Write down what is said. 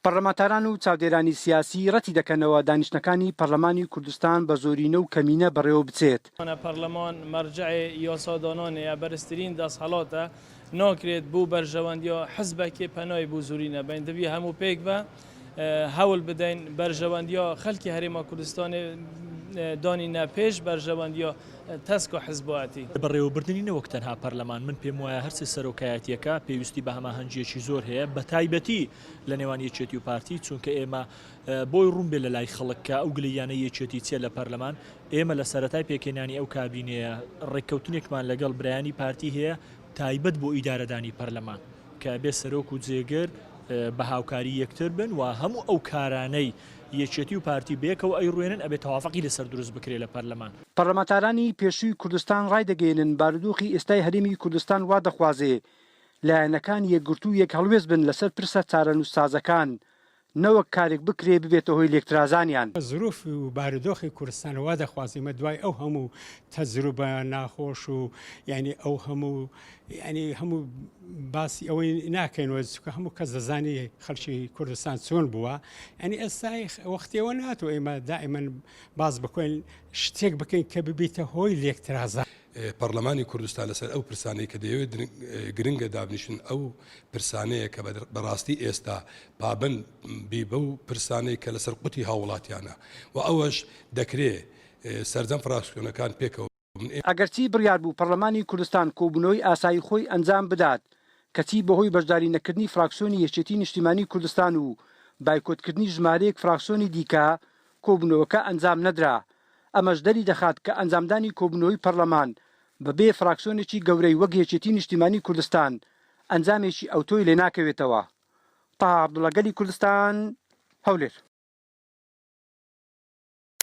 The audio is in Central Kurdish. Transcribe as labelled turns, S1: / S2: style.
S1: پەرلەمانتاران و چاودێرانی سیاسی ڕەتی دەکەنەوە دانیشتەکانی پەرلەمانی کوردستان بە زۆرینە و کەمینە بەڕێوە بچێت.
S2: پەرلەمان مەرجعی یاسادانانەیە بەرزترین دەستهەڵاتە ناکرێت بۆ بەرژەوەندیە حزبێکی پەنای بۆ زۆرینە بەیندەبی هەموو پێک بە هەوڵ بدەین بەرژەوەندیە خەڵکی هەرێما کوردستانی دانینە پێش بەرژەوەندیە تەسک و حزبواتی.
S3: بەڕێوەبردنی نەوەک تەنها پەرلەمان من پێم وایە هەرچی سەرۆکایەتیەکە پێویستی بە هەماهەنگیەکی زۆر هەیە بە تایبەتی لە نێوان یەکێتی و پارتی چونکە ئێمە بۆی ڕوون بێ لە لای خەڵکە ئەو گلەیانە یەکێتی چێ لە پەرلەمان ئێمە لە سەرەتای پێکێنانی ئەو کابینەیە ڕێککەوتنێکمان لەگەڵ برایانی پارتی هەیە تایبەت بۆ ئیدارەدانی پەرلەمان کە بێ سەرۆک و جێگر بە هاوکاری یەکتر بن و هەموو ئەو کارانەی یەکێتی و پارتی بێکەوە ئەیڕوێنن ئەبێت تەوافەقی لەسەر دروست بکرێت لە پەرلەمان.
S1: پەرلەمانتارانی پێشووی کوردستان ڕایدەگەێنن بارودۆخی ئێستای هەرێمی کوردستان وا دەخوازێ لایەنەکان یەکگرتو یەک هەڵوێز بن لەسەر پرسە چارەنووسسازەکان نەوەک کارێک بکرێ ببێتە هۆی لێکترازانیان.
S4: زروف و بارودۆخی کوردستان وا دەخوازیمە دوای ئەو هەموو تەجروبە ناخۆش و یعنی ئەو هەموو باسی ئەوەی ناکەینەوە چکە هەموو کەس دەزانی خەڵکی کوردستان چۆن بووە ینی ئێستای وەختیەوە ناتوە ئێمە دائیمەن باز بکۆین شتێک بکەین کە ببیتە هۆی لێکترازان.
S5: پەرلەمانی کوردستان لەسەر ئەو پرسانەی کە دەیەوێت گرنگە دابنیشن ئەو پرسانەیە کە بەڕاستی ئێستا پابند بی بەو پرسانەی کە لەسەر قوتی هاوڵاتیانە و ئەوەش دەکرێت سەرجەم فراکسیۆنەکان پێکەوە.
S1: ئەگەرچی بڕیار بوو پەرلەمانی کوردستان کۆبوونەوەی ئاسایی خۆی ئەنجام بدات کەچی بەهۆی بەشداری نەکردنی فراکسیۆنی یەکێتی نیشتیمانی کوردستان و بایکۆتکردنی ژمارەیەک فراکسیۆنی دیکە کۆبوونەوەکە ئەنجام نەدرا ئەمەش دەری دەخات کە ئەنجامدانی کۆبوونەوەی پەرلەمان بەبێ فراکسیۆنێکی گەورەی وەک یەکێتی نیشتیمانی کوردستان ئەنجامێکی ئەوتۆی لێ ناکەوێتەوە. تاها عەبدوڵڵا گەلی کوردستان هەولێر.